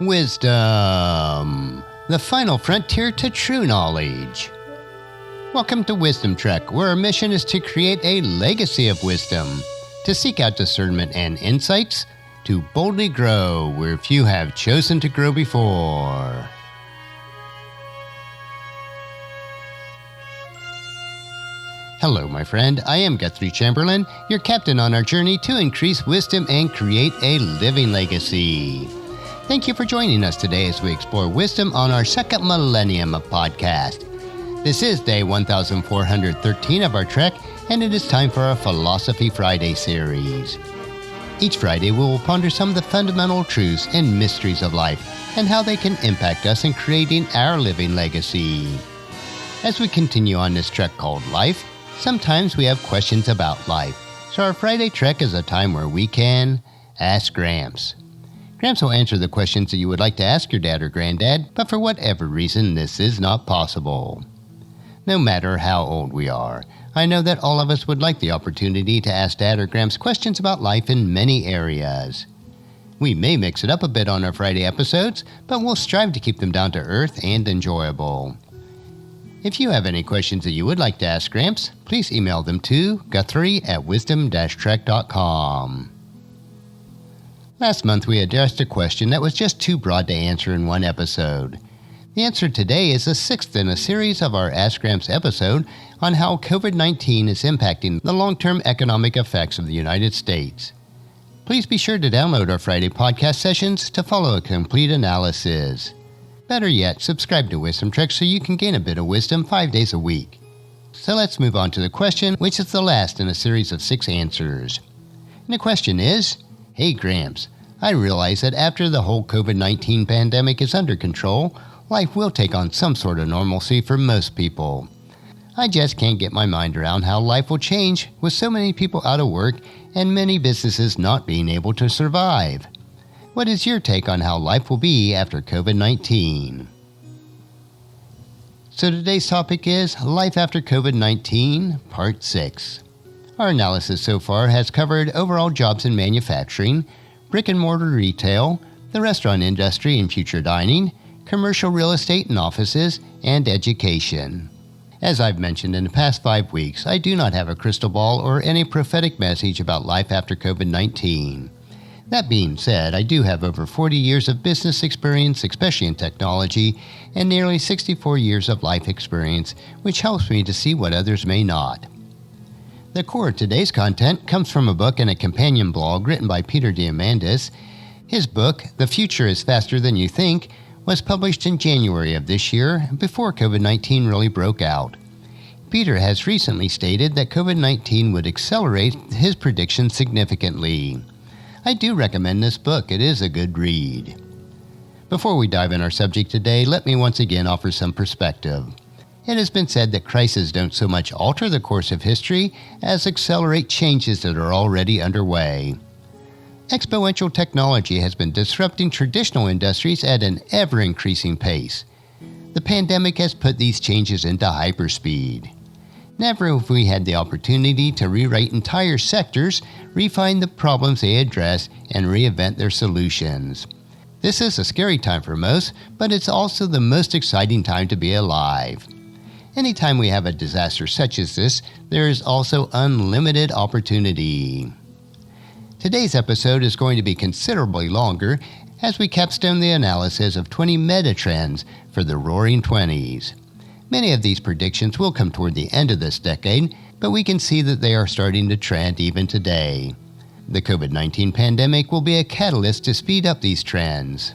Wisdom, the final frontier to true knowledge. Welcome to Wisdom Trek, where our mission is to create a legacy of wisdom, to seek out discernment and insights, to boldly grow where few have chosen to grow before. Hello, my friend. I am Guthrie Chamberlain, your captain on our journey to increase wisdom and create a living legacy. Thank you for joining us today as we explore wisdom on our second millennium of podcast. This is day 1413 of our trek, and it is time for our Philosophy Friday series. Each Friday, we will ponder some of the fundamental truths and mysteries of life and how they can impact us in creating our living legacy. As we continue on this trek called life, sometimes we have questions about life, so our Friday trek is a time where we can ask Gramps. Gramps will answer the questions that you would like to ask your dad or granddad, but for whatever reason, this is not possible. No matter how old we are, I know that all of us would like the opportunity to ask Dad or Gramps questions about life in many areas. We may mix it up a bit on our Friday episodes, but we'll strive to keep them down to earth and enjoyable. If you have any questions that you would like to ask Gramps, please email them to guthrie@wisdom-trek.com. Last month we addressed a question that was just too broad to answer in one episode. The answer today is the sixth in a series of our Ask Gramps episode on how COVID-19 is impacting the long-term economic effects of the United States. Please be sure to download our Friday podcast sessions to follow a complete analysis. Better yet, subscribe to Wisdom Trek so you can gain a bit of wisdom 5 days a week. So let's move on to the question, which is the last in a series of 6 answers. And the question is, Hey Gramps, I realize that after the whole COVID-19 pandemic is under control, life will take on some sort of normalcy for most people. I just can't get my mind around how life will change with so many people out of work and many businesses not being able to survive. What is your take on how life will be after COVID-19? So today's topic is Life After COVID-19, Part 6. Our analysis so far has covered overall jobs in manufacturing, brick-and-mortar retail, the restaurant industry and future dining, commercial real estate and offices, and education. As I've mentioned in the past 5 weeks, I do not have a crystal ball or any prophetic message about life after COVID-19. That being said, I do have over 40 years of business experience, especially in technology, and nearly 64 years of life experience, which helps me to see what others may not. The core of today's content comes from a book and a companion blog written by Peter Diamandis. His book, The Future is Faster Than You Think, was published in January of this year, before COVID-19 really broke out. Peter has recently stated that COVID-19 would accelerate his predictions significantly. I do recommend this book. It is a good read. Before we dive in our subject today, let me once again offer some perspective. It has been said that crises don't so much alter the course of history as accelerate changes that are already underway. Exponential technology has been disrupting traditional industries at an ever-increasing pace. The pandemic has put these changes into hyperspeed. Never have we had the opportunity to rewrite entire sectors, refine the problems they address, and reinvent their solutions. This is a scary time for most, but it's also the most exciting time to be alive. Anytime we have a disaster such as this, there is also unlimited opportunity. Today's episode is going to be considerably longer as we capstone the analysis of 20 MetaTrends for the Roaring '20s. Many of these predictions will come toward the end of this decade, but we can see that they are starting to trend even today. The COVID-19 pandemic will be a catalyst to speed up these trends.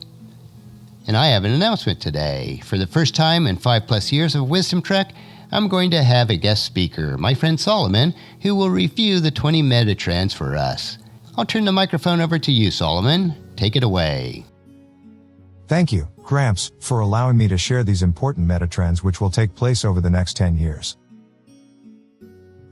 And I have an announcement today. For the first time in 5+ years of Wisdom Trek, I'm going to have a guest speaker, my friend Solomon, who will review the 20 MetaTrends for us. I'll turn the microphone over to you, Solomon. Take it away. Thank you, Gramps, for allowing me to share these important MetaTrends which will take place over the next 10 years.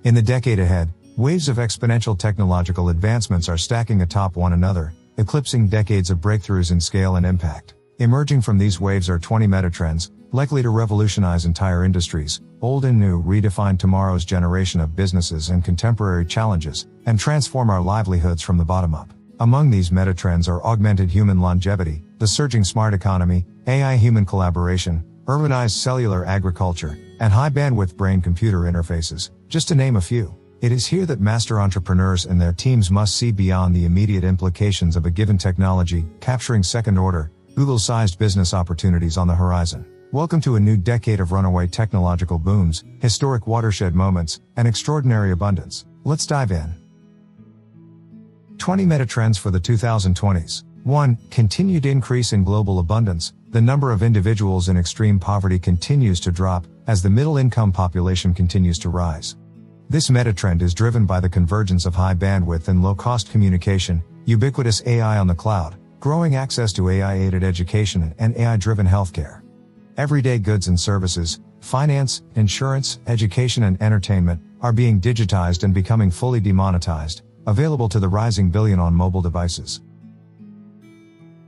In the decade ahead, waves of exponential technological advancements are stacking atop one another, eclipsing decades of breakthroughs in scale and impact. Emerging from these waves are 20 MetaTrends, likely to revolutionize entire industries, old and new, redefine tomorrow's generation of businesses and contemporary challenges, and transform our livelihoods from the bottom up. Among these metatrends are augmented human longevity, the surging smart economy, AI-human collaboration, urbanized cellular agriculture, and high-bandwidth brain-computer interfaces, just to name a few. It is here that master entrepreneurs and their teams must see beyond the immediate implications of a given technology, capturing second-order, Google-sized business opportunities on the horizon. Welcome to a new decade of runaway technological booms, historic watershed moments, and extraordinary abundance. Let's dive in. 20 meta-trends for the 2020s. 1. Continued increase in global abundance. The number of individuals in extreme poverty continues to drop, as the middle-income population continues to rise. This meta-trend is driven by the convergence of high bandwidth and low-cost communication, ubiquitous AI on the cloud, growing access to AI-aided education and AI-driven healthcare. Everyday goods and services, finance, insurance, education and entertainment, are being digitized and becoming fully demonetized, available to the rising billion on mobile devices.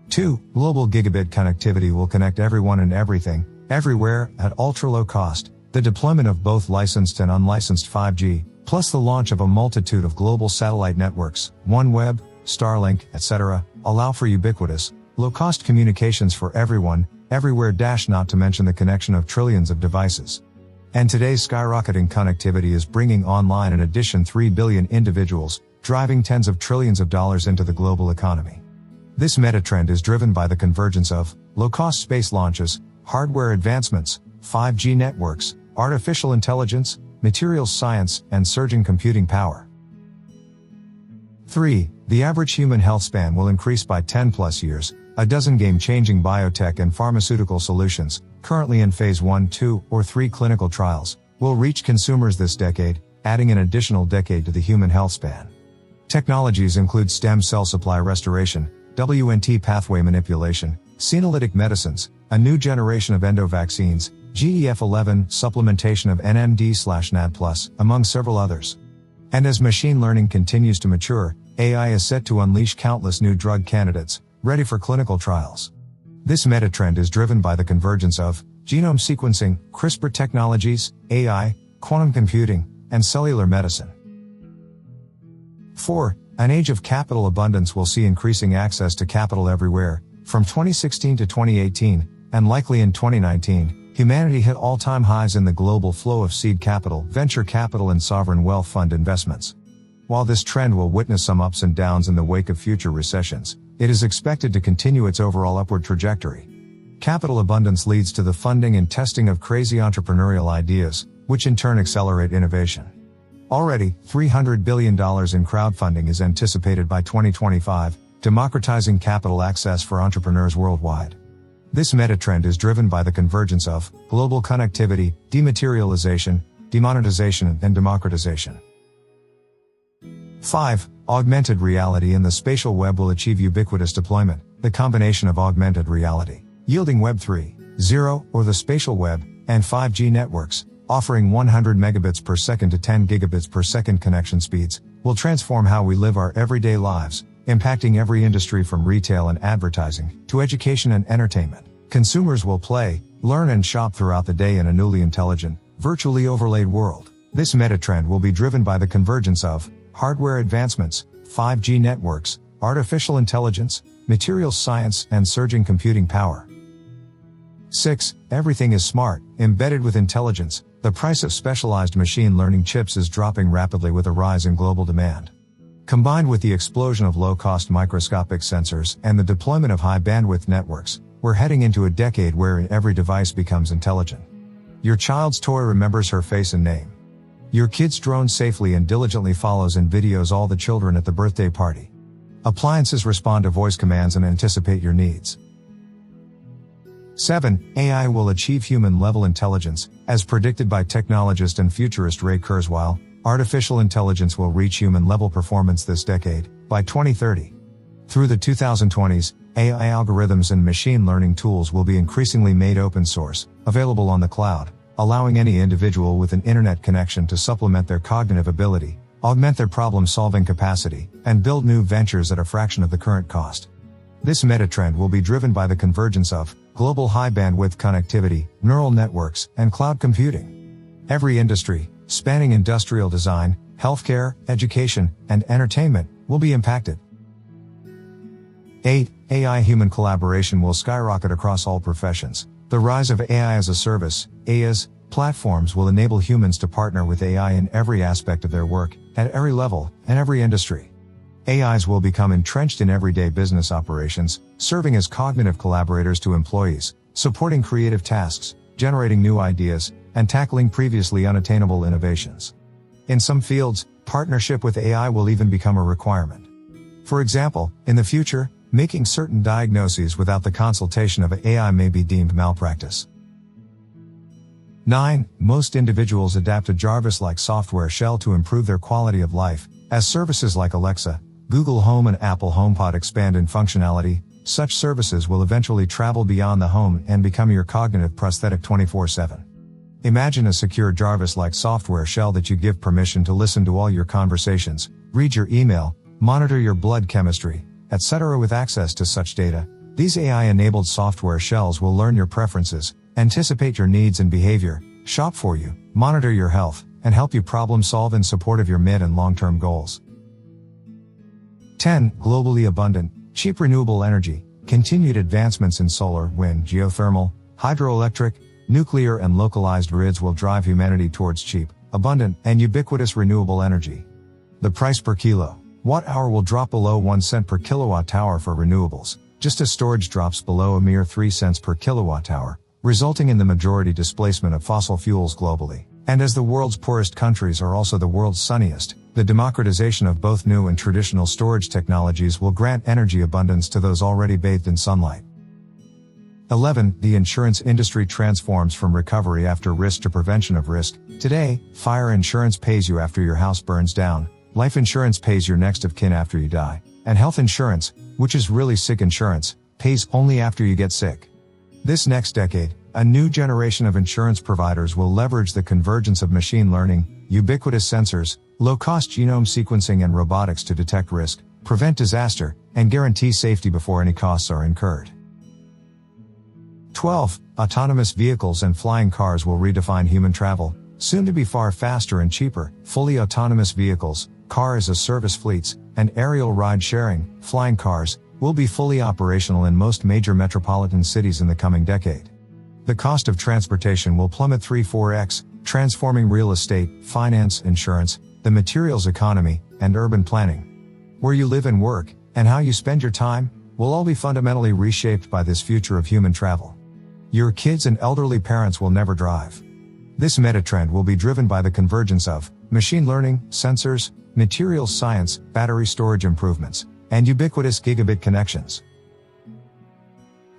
2. Global gigabit connectivity will connect everyone and everything, everywhere, at ultra-low cost. The deployment of both licensed and unlicensed 5G, plus the launch of a multitude of global satellite networks, OneWeb, Starlink, etc., allow for ubiquitous, low-cost communications for everyone, everywhere. Not to mention the connection of trillions of devices. And today's skyrocketing connectivity is bringing online an addition 3 billion individuals, driving tens of trillions of dollars into the global economy. This meta-trend is driven by the convergence of low-cost space launches, hardware advancements, 5G networks, artificial intelligence, materials science, and surging computing power. 3. The average human health span will increase by 10 plus years. A dozen game-changing biotech and pharmaceutical solutions, currently in phase 1, 2, or 3 clinical trials, will reach consumers this decade, adding an additional decade to the human health span. Technologies include stem cell supply restoration, WNT pathway manipulation, senolytic medicines, a new generation of endovaccines, GEF11 supplementation of NMD/NAD+, among several others. And as machine learning continues to mature, AI is set to unleash countless new drug candidates, ready for clinical trials. This meta-trend is driven by the convergence of genome sequencing, CRISPR technologies, AI, quantum computing, and cellular medicine. 4. An age of capital abundance will see increasing access to capital everywhere. From 2016 to 2018, and likely in 2019, humanity hit all-time highs in the global flow of seed capital, venture capital and sovereign wealth fund investments. While this trend will witness some ups and downs in the wake of future recessions, it is expected to continue its overall upward trajectory. Capital abundance leads to the funding and testing of crazy entrepreneurial ideas, which in turn accelerate innovation. Already, $300 billion in crowdfunding is anticipated by 2025, democratizing capital access for entrepreneurs worldwide. This meta-trend is driven by the convergence of global connectivity, dematerialization, demonetization, and democratization. 5. Augmented reality in the spatial web will achieve ubiquitous deployment, the combination of augmented reality, yielding Web 3.0, or the spatial web, and 5G networks, offering 100 megabits per second to 10 gigabits per second connection speeds, will transform how we live our everyday lives, impacting every industry from retail and advertising to education and entertainment. Consumers will play, learn and shop throughout the day in a newly intelligent, virtually overlaid world. This meta-trend will be driven by the convergence of hardware advancements, 5G networks, artificial intelligence, materials science, and surging computing power. 6. Everything is smart, embedded with intelligence. The price of specialized machine learning chips is dropping rapidly with a rise in global demand. Combined with the explosion of low-cost microscopic sensors and the deployment of high-bandwidth networks, we're heading into a decade where every device becomes intelligent. Your child's toy remembers her face and name. Your kid's drone safely and diligently follows and videos all the children at the birthday party. Appliances respond to voice commands and anticipate your needs. 7. AI will achieve human-level intelligence, as predicted by technologist and futurist Ray Kurzweil. Artificial intelligence will reach human-level performance this decade, by 2030. Through the 2020s, AI algorithms and machine learning tools will be increasingly made open source, available on the cloud, allowing any individual with an internet connection to supplement their cognitive ability, augment their problem-solving capacity, and build new ventures at a fraction of the current cost. This meta-trend will be driven by the convergence of global high-bandwidth connectivity, neural networks, and cloud computing. Every industry, spanning industrial design, healthcare, education, and entertainment, will be impacted. 8. AI-human collaboration will skyrocket across all professions. The rise of AI as a service, AaaS, platforms will enable humans to partner with AI in every aspect of their work, at every level, and every industry. AIs will become entrenched in everyday business operations, serving as cognitive collaborators to employees, supporting creative tasks, generating new ideas, and tackling previously unattainable innovations. In some fields, partnership with AI will even become a requirement. For example, in the future, making certain diagnoses without the consultation of AI may be deemed malpractice. 9. Most individuals adapt a Jarvis-like software shell to improve their quality of life. As services like Alexa, Google Home and Apple HomePod expand in functionality, such services will eventually travel beyond the home and become your cognitive prosthetic 24/7. Imagine a secure Jarvis-like software shell that you give permission to listen to all your conversations, read your email, monitor your blood chemistry, etc. With access to such data, these AI-enabled software shells will learn your preferences, anticipate your needs and behavior, shop for you, monitor your health, and help you problem solve in support of your mid- and long-term goals. 10. Globally abundant, cheap renewable energy. Continued advancements in solar, wind, geothermal, hydroelectric, nuclear and localized grids will drive humanity towards cheap, abundant, and ubiquitous renewable energy. The price per kilowatt-hour will drop below 1 cent per kilowatt-hour for renewables, just as storage drops below a mere 3 cents per kilowatt-hour, resulting in the majority displacement of fossil fuels globally. And as the world's poorest countries are also the world's sunniest, the democratization of both new and traditional storage technologies will grant energy abundance to those already bathed in sunlight. 11. The insurance industry transforms from recovery after risk to prevention of risk. Today, fire insurance pays you after your house burns down, life insurance pays your next of kin after you die, and health insurance, which is really sick insurance, pays only after you get sick. This next decade, a new generation of insurance providers will leverage the convergence of machine learning, ubiquitous sensors, low-cost genome sequencing and robotics to detect risk, prevent disaster, and guarantee safety before any costs are incurred. 12. Autonomous vehicles and flying cars will redefine human travel, soon to be far faster and cheaper. Fully autonomous vehicles, car-as-a-service fleets, and aerial ride-sharing, flying cars, will be fully operational in most major metropolitan cities in the coming decade. The cost of transportation will plummet 3-4x, transforming real estate, finance, insurance, the materials economy, and urban planning. Where you live and work, and how you spend your time, will all be fundamentally reshaped by this future of human travel. Your kids and elderly parents will never drive. This metatrend will be driven by the convergence of machine learning, sensors, materials science, battery storage improvements, and ubiquitous gigabit connections.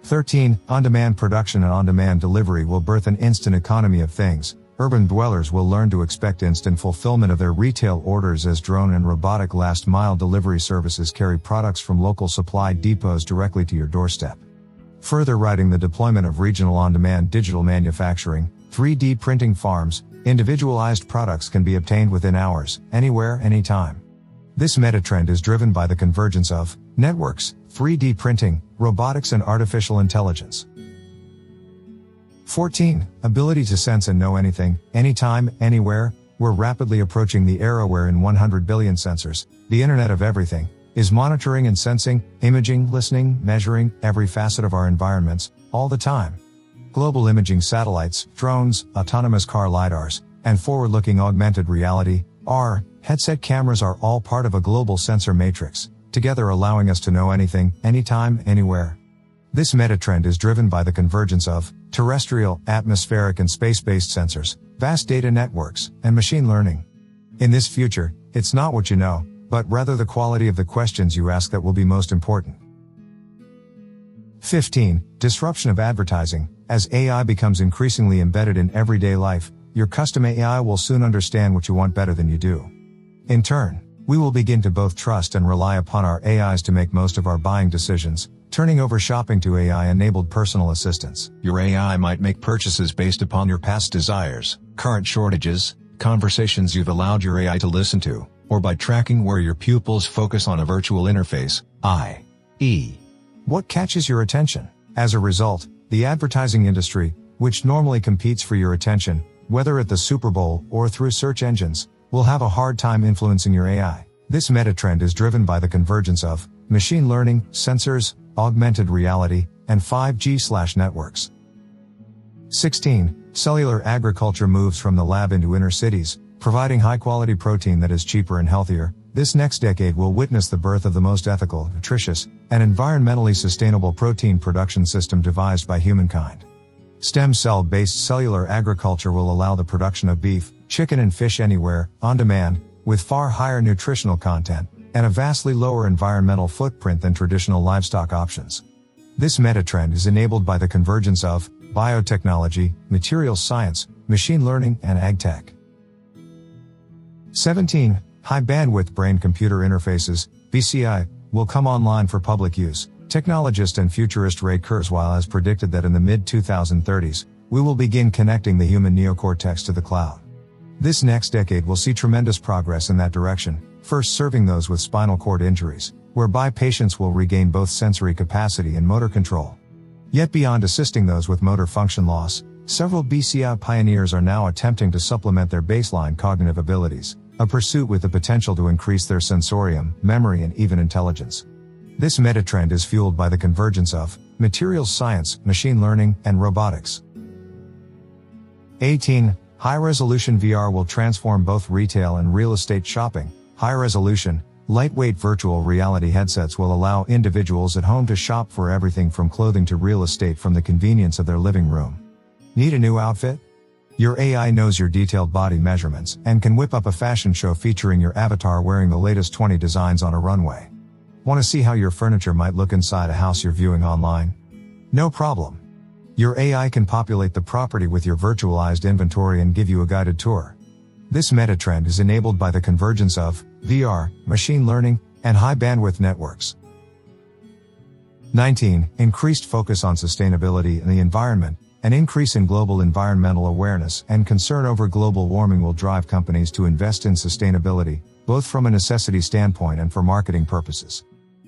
13. On-demand production and on-demand delivery will birth an instant economy of things. Urban dwellers will learn to expect instant fulfillment of their retail orders as drone and robotic last-mile delivery services carry products from local supply depots directly to your doorstep. Further riding the deployment of regional on-demand digital manufacturing, 3D printing farms, individualized products can be obtained within hours, anywhere, anytime. This metatrend is driven by the convergence of networks, 3D printing, robotics and artificial intelligence. 14. Ability to sense and know anything, anytime, anywhere. We're rapidly approaching the era where in 100 billion sensors, the Internet of Everything, is monitoring and sensing, imaging, listening, measuring, every facet of our environments, all the time. Global imaging satellites, drones, autonomous car lidars, and forward-looking augmented reality, AR, headset cameras are all part of a global sensor matrix, together allowing us to know anything, anytime, anywhere. This metatrend is driven by the convergence of terrestrial, atmospheric and space-based sensors, vast data networks, and machine learning. In this future, it's not what you know, but rather the quality of the questions you ask that will be most important. 15. Disruption of advertising. As AI becomes increasingly embedded in everyday life, your custom AI will soon understand what you want better than you do. In turn, we will begin to both trust and rely upon our AIs to make most of our buying decisions, turning over shopping to AI-enabled personal assistants. Your AI might make purchases based upon your past desires, current shortages, conversations you've allowed your AI to listen to, or by tracking where your pupils focus on a virtual interface, i.e. what catches your attention. As a result, the advertising industry, which normally competes for your attention, whether at the Super Bowl or through search engines, will have a hard time influencing your AI. This metatrend is driven by the convergence of machine learning, sensors, augmented reality, and 5G/networks. 16. Cellular agriculture moves from the lab into inner cities, providing high-quality protein that is cheaper and healthier. This next decade will witness the birth of the most ethical, nutritious, and environmentally sustainable protein production system devised by humankind. Stem cell-based cellular agriculture will allow the production of beef, chicken and fish anywhere, on demand, with far higher nutritional content, and a vastly lower environmental footprint than traditional livestock options. This metatrend is enabled by the convergence of biotechnology, materials science, machine learning, and agtech. 17. High-bandwidth brain-computer interfaces, BCI, will come online for public use. Technologist and futurist Ray Kurzweil has predicted that in the mid-2030s, we will begin connecting the human neocortex to the cloud. This next decade will see tremendous progress in that direction, first serving those with spinal cord injuries, whereby patients will regain both sensory capacity and motor control. Yet beyond assisting those with motor function loss, several BCI pioneers are now attempting to supplement their baseline cognitive abilities, a pursuit with the potential to increase their sensorium, memory, and even intelligence. This metatrend is fueled by the convergence of materials science, machine learning, and robotics. 18. High-resolution VR will transform both retail and real estate shopping. High-resolution, lightweight virtual reality headsets will allow individuals at home to shop for everything from clothing to real estate from the convenience of their living room. Need a new outfit? Your AI knows your detailed body measurements and can whip up a fashion show featuring your avatar wearing the latest 20 designs on a runway. Want to see how your furniture might look inside a house you're viewing online? No problem. Your AI can populate the property with your virtualized inventory and give you a guided tour. This metatrend is enabled by the convergence of VR, machine learning, and high-bandwidth networks. 19. Increased focus on sustainability and the environment. An increase in global environmental awareness and concern over global warming will drive companies to invest in sustainability, both from a necessity standpoint and for marketing purposes.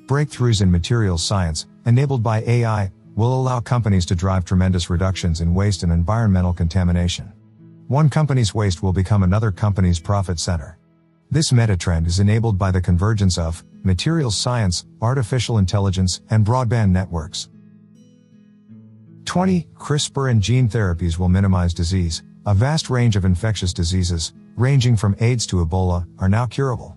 Breakthroughs in materials science, enabled by AI, will allow companies to drive tremendous reductions in waste and environmental contamination. One company's waste will become another company's profit center. This metatrend is enabled by the convergence of materials science, artificial intelligence, and broadband networks. 20. CRISPR and gene therapies will minimize disease. A vast range of infectious diseases, ranging from AIDS to Ebola, are now curable.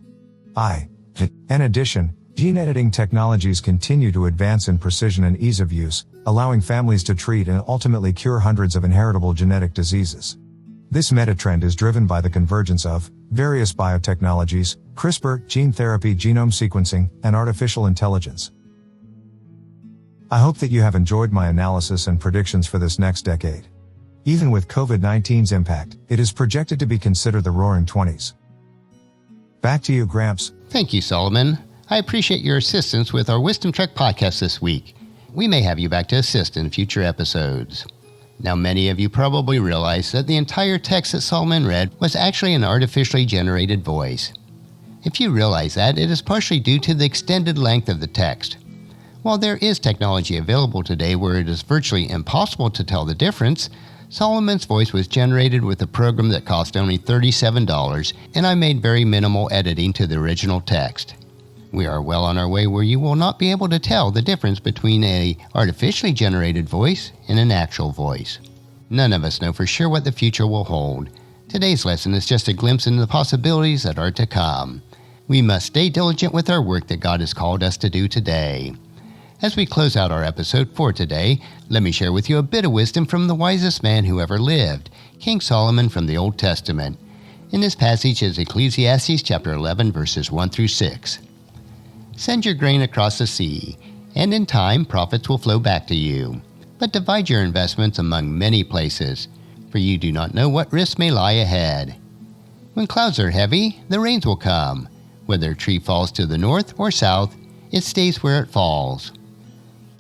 In addition, gene editing technologies continue to advance in precision and ease of use, allowing families to treat and ultimately cure hundreds of inheritable genetic diseases. This metatrend is driven by the convergence of various biotechnologies, CRISPR, gene therapy, genome sequencing, and artificial intelligence. I hope that you have enjoyed my analysis and predictions for this next decade. Even with COVID-19's impact, it is projected to be considered the Roaring '20s. Back to you, Gramps. Thank you, Solomon. I appreciate your assistance with our Wisdom Trek podcast this week. We may have you back to assist in future episodes. Now, many of you probably realize that the entire text that Solomon read was actually an artificially generated voice. If you realize that, it is partially due to the extended length of the text. While there is technology available today where it is virtually impossible to tell the difference, Solomon's voice was generated with a program that cost only $37, and I made very minimal editing to the original text. We are well on our way where you will not be able to tell the difference between an artificially generated voice and an actual voice. None of us know for sure what the future will hold. Today's lesson is just a glimpse into the possibilities that are to come. We must stay diligent with our work that God has called us to do today. As we close out our episode for today, let me share with you a bit of wisdom from the wisest man who ever lived, King Solomon from the Old Testament. In this passage is Ecclesiastes chapter 11, verses 1 through 6. Send your grain across the sea, and in time profits will flow back to you. But divide your investments among many places, for you do not know what risks may lie ahead. When clouds are heavy, the rains will come. Whether a tree falls to the north or south, it stays where it falls.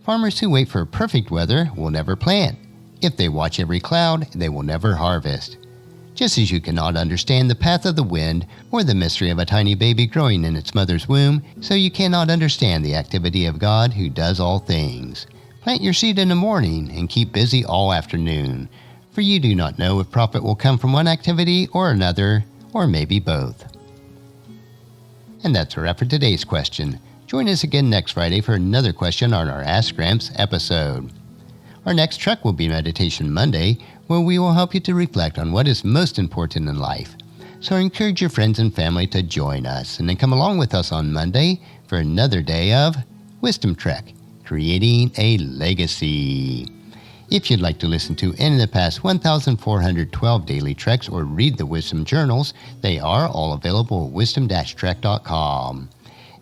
Farmers who wait for perfect weather will never plant. If they watch every cloud, they will never harvest. Just as you cannot understand the path of the wind or the mystery of a tiny baby growing in its mother's womb, so you cannot understand the activity of God who does all things. Plant your seed in the morning and keep busy all afternoon, for you do not know if profit will come from one activity or another, or maybe both. And that's a wrap for today's question. Join us again next Friday for another question on our Ask Gramps episode. Our next trek will be Meditation Monday, where we will help you to reflect on what is most important in life. So encourage your friends and family to join us, and then come along with us on Monday for another day of Wisdom Trek, Creating a Legacy. If you'd like to listen to any of the past 1,412 daily treks or read the Wisdom Journals, they are all available at wisdom-trek.com.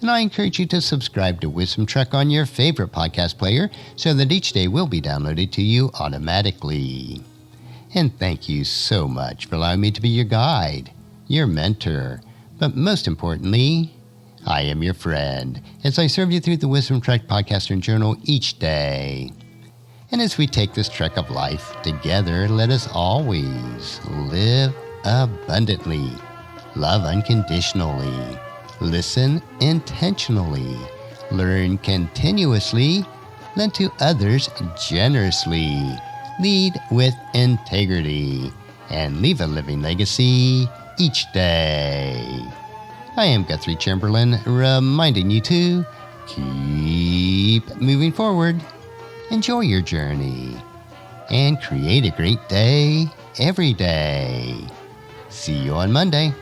And I encourage you to subscribe to Wisdom Trek on your favorite podcast player so that each day will be downloaded to you automatically. And thank you so much for allowing me to be your guide, your mentor, but most importantly, I am your friend as I serve you through the Wisdom Trek podcast and journal each day. And as we take this trek of life together, let us always live abundantly, love unconditionally, listen intentionally, learn continuously, lend to others generously, lead with integrity, and leave a living legacy each day. I am Guthrie Chamberlain, reminding you to keep moving forward, enjoy your journey, and create a great day every day. See you on Monday.